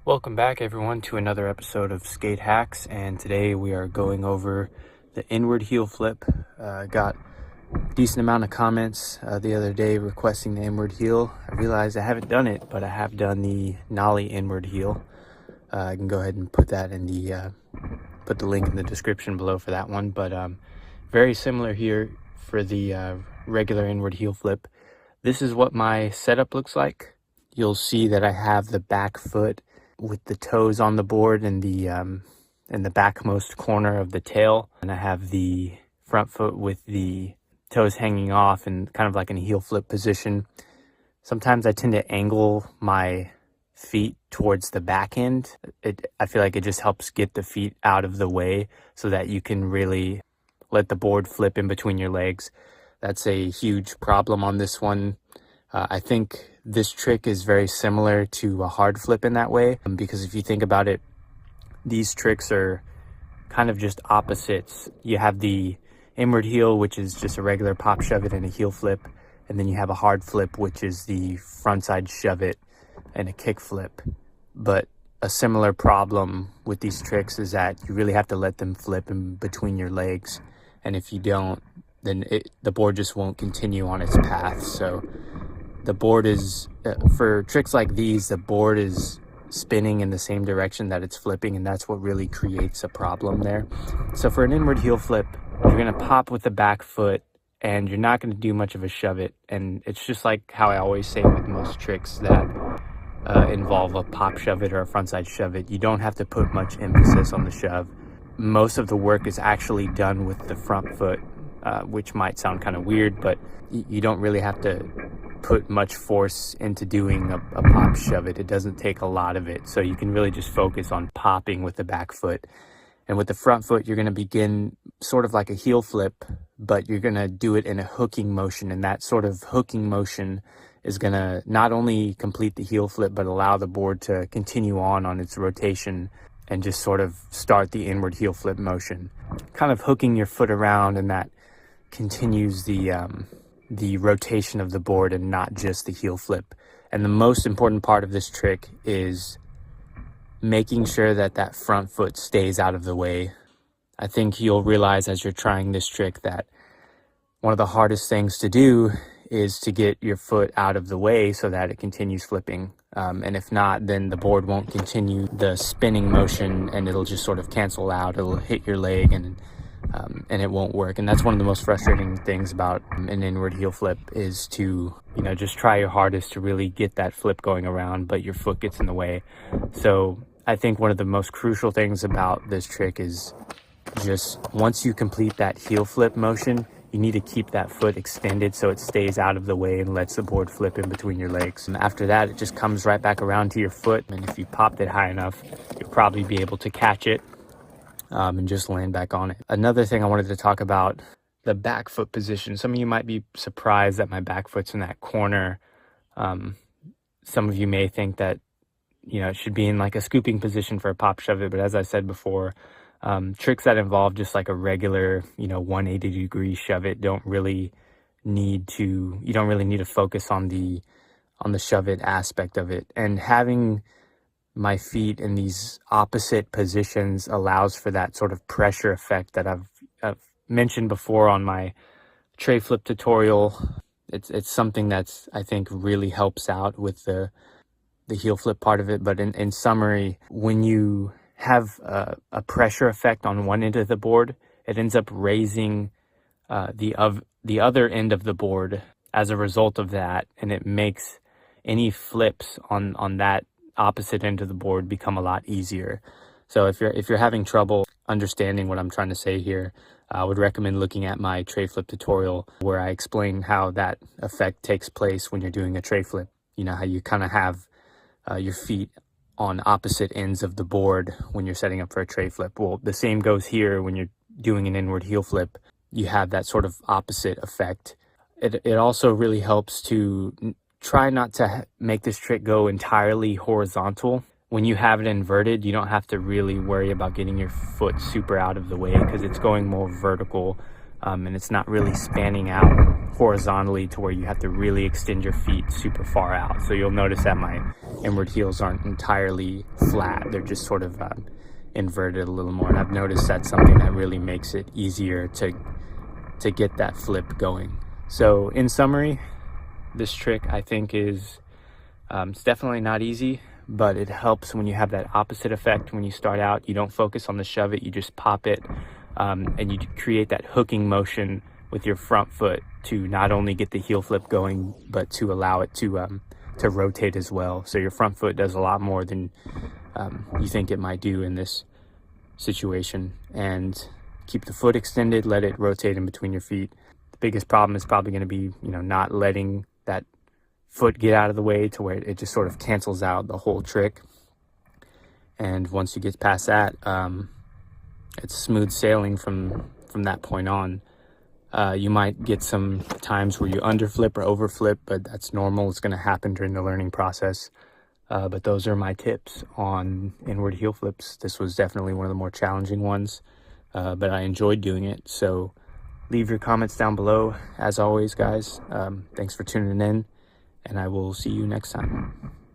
Welcome back everyone to another episode of Skate Hacks, and today we are going over the inward heel flip. Got a decent amount of comments the other day requesting the inward heel. I realized I haven't done it, but I have done the nollie inward heel. I can go ahead and put that in the put the link in the description below for that one, but very similar here for the regular inward heel flip. This is what my setup looks like. You'll see that I have the back foot with the toes on the board and the in the backmost corner of the tail, and I have the front foot with the toes hanging off and kind of like in a heel flip position. Sometimes I tend to angle my feet towards the back end. I feel like it just helps get the feet out of the way so that you can really let the board flip in between your legs. That's a huge problem on this one. I think this trick is very similar to a hard flip in that way, because if you think about it, these tricks are kind of just opposites. You have the inward heel, which is just a regular pop shove it and a heel flip, and then you have a hard flip, which is the frontside shove it and a kick flip. But a similar problem with these tricks is that you really have to let them flip in between your legs, and if you don't, then the board just won't continue on its path. So the board is, for tricks like these, the board is spinning in the same direction that it's flipping, and that's what really creates a problem there. So for an inward heel flip, you're going to pop with the back foot, and you're not going to do much of a shove it. And it's just like how I always say with most tricks that involve a pop shove it or a frontside shove it. You don't have to put much emphasis on the shove. Most of the work is actually done with the front foot, which might sound kind of weird, but you don't really have to put much force into doing a pop shove it. It doesn't take a lot of it, so you can really just focus on popping with the back foot. And with the front foot, you're going to begin sort of like a heel flip, but you're going to do it in a hooking motion, and that sort of hooking motion is going to not only complete the heel flip but allow the board to continue on its rotation and just sort of start the inward heel flip motion, kind of hooking your foot around, and that continues the rotation of the board and not just the heel flip. And the most important part of this trick is making sure that that front foot stays out of the way. I think you'll realize as you're trying this trick that one of the hardest things to do is to get your foot out of the way so that it continues flipping. And if not, then the board won't continue the spinning motion, and it'll just sort of cancel out. It'll hit your leg and it won't work. And that's one of the most frustrating things about an inward heel flip, is to, just try your hardest to really get that flip going around, but your foot gets in the way. So I think one of the most crucial things about this trick is just once you complete that heel flip motion, you need to keep that foot extended so it stays out of the way and lets the board flip in between your legs. And after that, it just comes right back around to your foot, and if you popped it high enough, you'll probably be able to catch it and just land back on it. Another thing I wanted to talk about, the back foot position. Some of you might be surprised that my back foot's in that corner. Some of you may think that, it should be in like a scooping position for a pop shove it, but as I said before, tricks that involve just like a regular, 180-degree shove it you don't really need to focus on the shove it aspect of it. And having my feet in these opposite positions allows for that sort of pressure effect that I've mentioned before on my tray flip tutorial. It's something that's, I think, really helps out with the heel flip part of it. But in summary, when you have a pressure effect on one end of the board, it ends up raising the other end of the board as a result of that, and it makes any flips on that opposite end of the board become a lot easier. So if you're having trouble understanding what I'm trying to say here, I would recommend looking at my tray flip tutorial, where I explain how that effect takes place when you're doing a tray flip. How you kind of have your feet on opposite ends of the board when you're setting up for a tray flip. Well, the same goes here when you're doing an inward heel flip. You have that sort of opposite effect. It also really helps to try not to make this trick go entirely horizontal. When you have it inverted, you don't have to really worry about getting your foot super out of the way, because it's going more vertical and it's not really spanning out horizontally to where you have to really extend your feet super far out. So you'll notice that my inward heels aren't entirely flat. They're just sort of inverted a little more. And I've noticed that's something that really makes it easier to get that flip going. So in summary, this trick I think is it's definitely not easy, but it helps when you have that opposite effect. When you start out, you don't focus on the shove it, you just pop it, and you create that hooking motion with your front foot to not only get the heel flip going, but to allow it to rotate as well. So your front foot does a lot more than you think it might do in this situation. And keep the foot extended, let it rotate in between your feet. The biggest problem is probably going to be, not letting that foot get out of the way to where it just sort of cancels out the whole trick. And once you get past that, it's smooth sailing from that point on. You might get some times where you underflip or overflip, but that's normal. It's going to happen during the learning process. But those are my tips on inward heel flips. This was definitely one of the more challenging ones, but I enjoyed doing it. So leave your comments down below. As always, guys, thanks for tuning in, and I will see you next time.